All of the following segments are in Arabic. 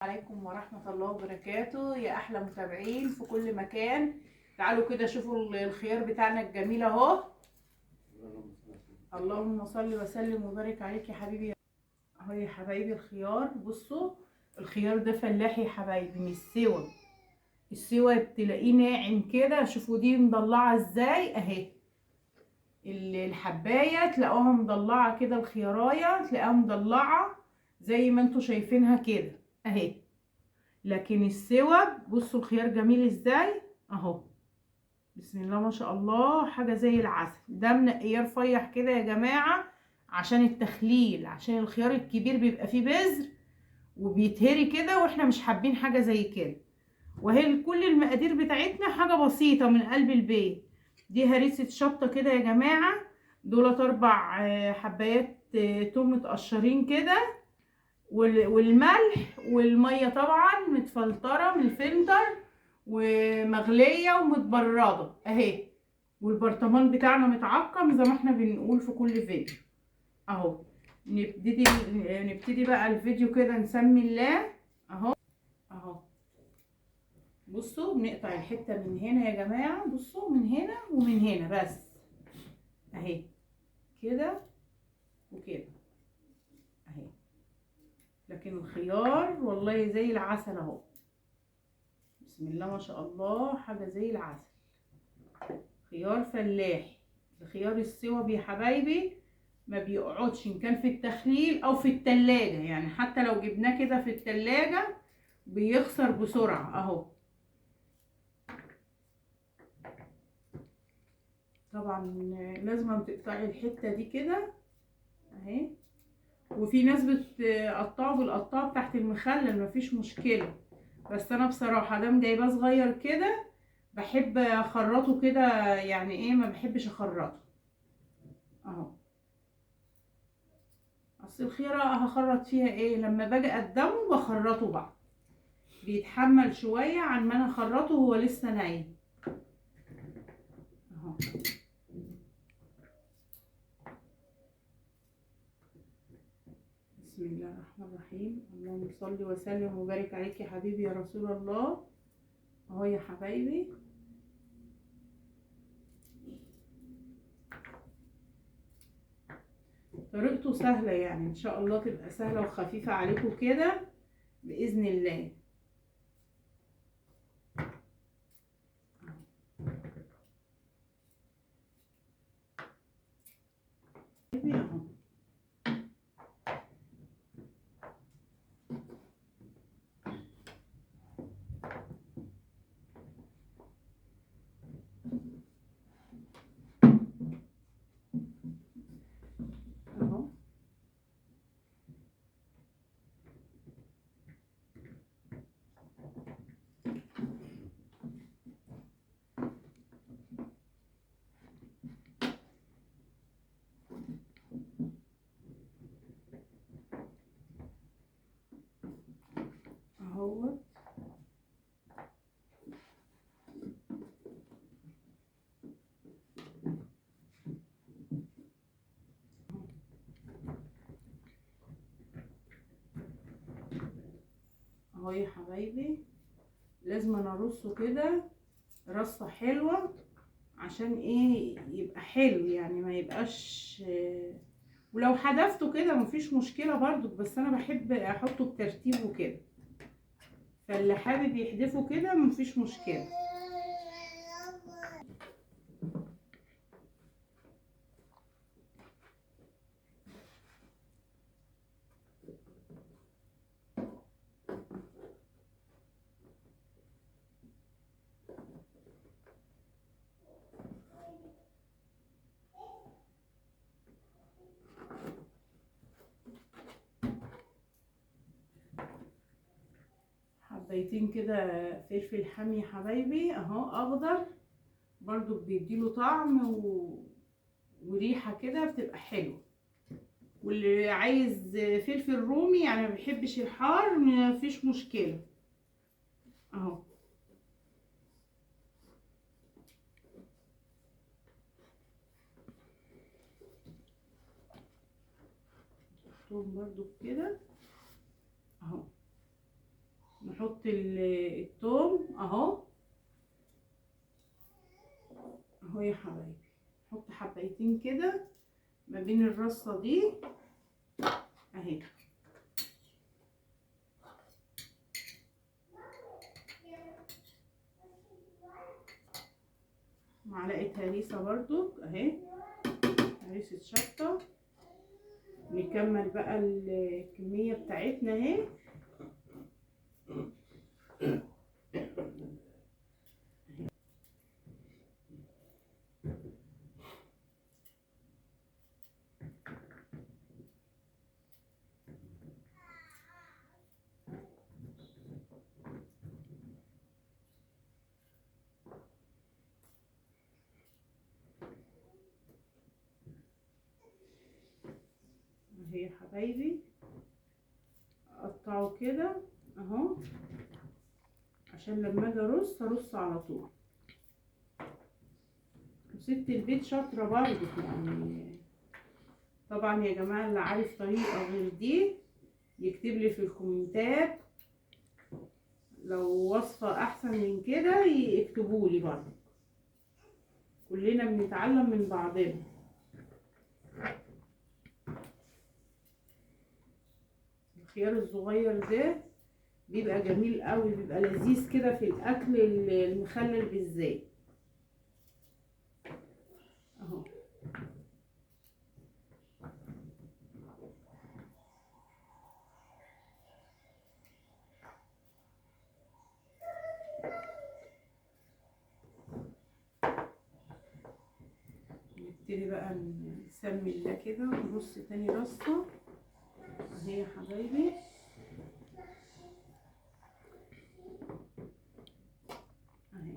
عليكم ورحمة الله وبركاته يا أحلى متابعين في كل مكان. تعالوا كده شوفوا الخيار بتاعنا الجميل أهو. اللهم صل وسلم وبارك عليك يا حبيبي. أهو يا حبايبي الخيار، بصوا الخيار ده فلاحي يا حبايبي، مش سوا. السوا بتلاقيه ناعم كده. شوفوا دي مضلعة ازاي اهي. الحباية تلاقوها مضلعة كده، الخياراية تلاقوها مضلعة زي ما انتوا شايفينها كده اهي. لكن السوا بصوا الخيار جميل ازاي اهو. بسم الله ما شاء الله، حاجه زي العسل. ده منقيه رفيع كده يا جماعه عشان التخليل، عشان الخيار الكبير بيبقى فيه بذر وبيتهري كده، واحنا مش حابين حاجه زي كده. وهي كل المقادير بتاعتنا حاجه بسيطه من قلب البيت. دي هريسه شطه كده يا جماعه، دولت 4 حبايات توم متقشرين كده، والملح والميه طبعا متفلتره من الفلتر ومغليه ومتبرده اهي. والبرطمان بتاعنا متعقم زي ما احنا بنقول في كل فيديو اهو. نبتدي بقى الفيديو كده، نسمي الله اهو. اهو بصوا بنقطع الحته من هنا يا جماعه، بصوا من هنا ومن هنا بس اهي، كده وكده اهي. لكن الخيار والله زي العسل اهو. بسم الله ما شاء الله، حاجه زي العسل. خيار فلاحي. الخيار السوبي يا حبايبي ما بيقعدش، ان كان في التخليل او في التلاجة، يعني حتى لو جبناه كده في التلاجة بيخسر بسرعة اهو. طبعا لازم تقطعي الحتة دي كده اهي. وفي ناس بتقطعه بالقطاعة بتاعت المخلل، مفيش مشكلة، بس انا بصراحة دام جايباه صغير كده بحب اخرطه كده، يعني ايه، ما بحبش اخرطه اهو. اصل الخيارة هخرط فيها ايه؟ لما باجي اقدمه بخرطه بقى، بيتحمل شوية عن ما انا اخرطه وهو لسه نايم اهو. بسم الله الرحمن الرحيم. اللهم صل وسلم وبارك عليك يا حبيبي يا رسول الله. اهو يا حبايبي طريقته سهلة، يعني ان شاء الله تبقى سهلة وخفيفة عليكم كده بإذن الله. اهو اهو. اهو اهو يا حبايبي، لازم انا ارصه كده رصة حلوة عشان ايه يبقى حلو، يعني ما يبقاش ولو حذفته كده مفيش مشكلة برضو، بس انا بحب احطه بترتيب وكده، فاللي حابب يحذفه كده مفيش مشكلة. حبيتين كده فلفل حامي يا حبايبي اهو اخضر، برضو بيديله طعم وريحة كده بتبقى حلوة. واللي عايز فلفل رومي يعني ما بيحبش الحار مفيش مشكلة اهو. توم برضو كده اهو. نحط التوم اهو اهو يا حبايبي. نحط حبايتين كده ما بين الرصه دي اهي. معلقه هريسه برضو اهي، هريسه شطه. نكمل بقى الكميه بتاعتنا اهي. اهي يا حبايبي، اقطعه كده اهو عشان لما اجي ارص على طول. وست البيت شاطره برضه يعني. طبعا يا جماعه اللي عارف طريقه غير دي يكتب لي في الكومنتات، لو وصفه احسن من كده يكتبوا لي برضه. كلنا بنتعلم من بعضنا. الخيار الصغير ده بيبقى جميل قوي، بيبقى لذيذ كده في الاكل المخلل بالذات اهو. نبتدي بقى نسمي الله كده ونرص تاني رصه اهي يا حبايبي اهي.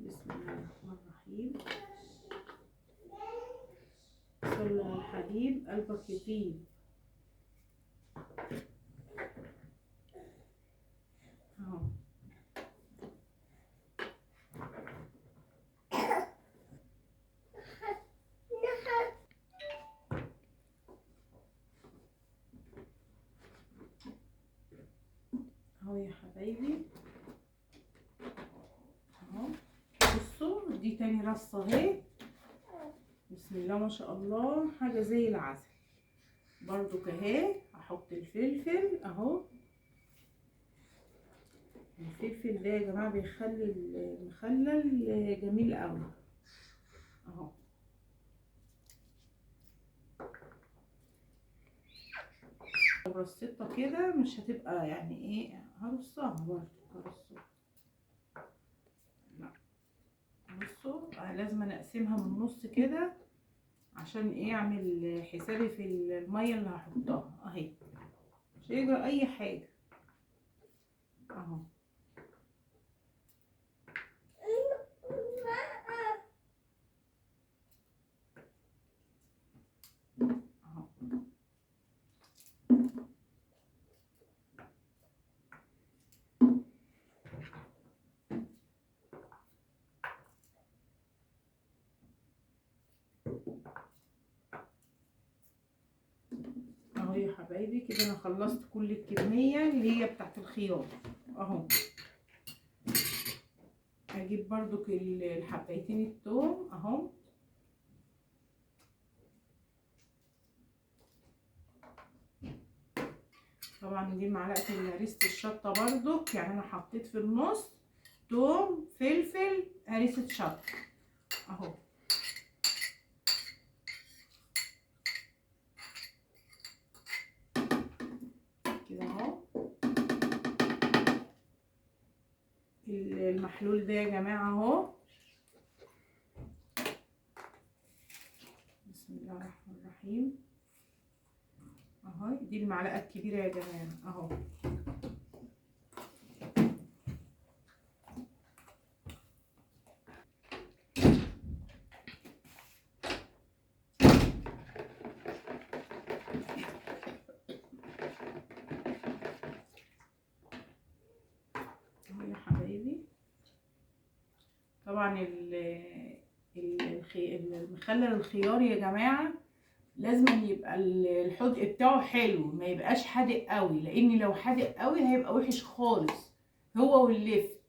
بسم الله الرحمن الرحيم. صلى على الحبيب قلبك يطيب اهو. اهو يا حبايبي اهو. بصوا دي تاني رصه اهي. بسم الله ما شاء الله، حاجه زي العسل برضو اهي. هحط الفلفل اهو. الفلفل ده يا جماعه بيخلي المخلل جميل قوي اهو. لو رصيتها كده مش هتبقى يعني ايه، هرصها برضو هرصها. لا بصوا لازم انا اقسمها من النص كده عشان ايه، اعمل حسابي في الميه اللي هحطها اهي، مش هيجرى اي حاجه اهو. اهو اهو يا حبايبي كده انا خلصت كل الكميه اللي هي بتاعت الخيار اهو. هجيب برضو الحبايتين التوم اهو. طبعا دي معلقه هريسه الشطه برضو، يعني انا حطيت في النص توم فلفل هريسه شطه اهو. كده اهو. المحلول ده يا جماعه اهو. بسم الله الرحمن الرحيم اهو. دي المعلقه الكبيره يا جماعه اهو. اهو يا حبايبي. طبعا المخلل الخيار يا جماعه لازم يبقى الحدق بتاعه حلو، ما يبقاش حادق قوي، لان لو حادق قوي هيبقى وحش خالص هو واللفت.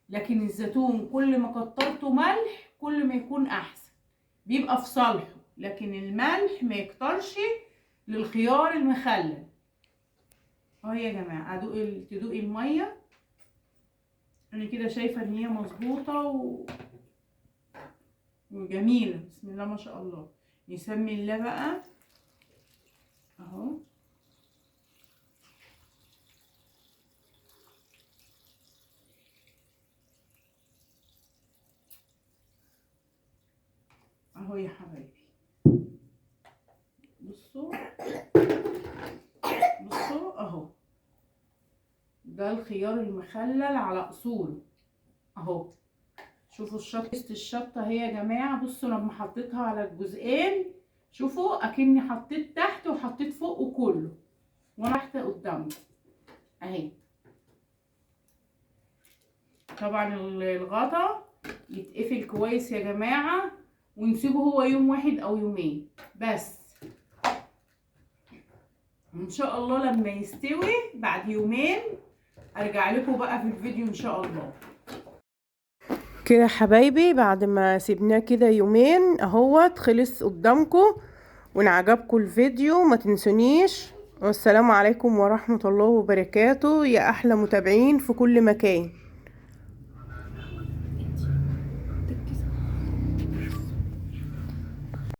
لكن الزيتون كل ما كترته ملح كل ما يكون احسن، بيبقى في صالحه. لكن الملح ما يكترش للخيار المخلل. اهو يا جماعه تدوقي الميه. انا كده شايفه ان هي مظبوطه وجميله، بسم الله ما شاء الله. نسمي الله بقى اهو. اهو يا حبايبي، بصوا اهو، ده الخيار المخلل على اصوله اهو. شوفوا الشطه اهي يا جماعه. بصوا لما حطيتها على الجزئين، شوفوا اكني حطيت تحت وحطيت فوق كله وانا تحت قدامكم اهي. طبعا الغطا يتقفل كويس يا جماعه، ونسيبه هو يوم واحد او يومين بس. ان شاء الله لما يستوي بعد يومين ارجع لكم بقى في الفيديو ان شاء الله. كده حبايبي بعد ما سيبناه كده يومين اهوت خلص قدامكم. وان عجبكم الفيديو ما تنسونيش. والسلام عليكم ورحمة الله وبركاته يا احلى متابعين في كل مكان.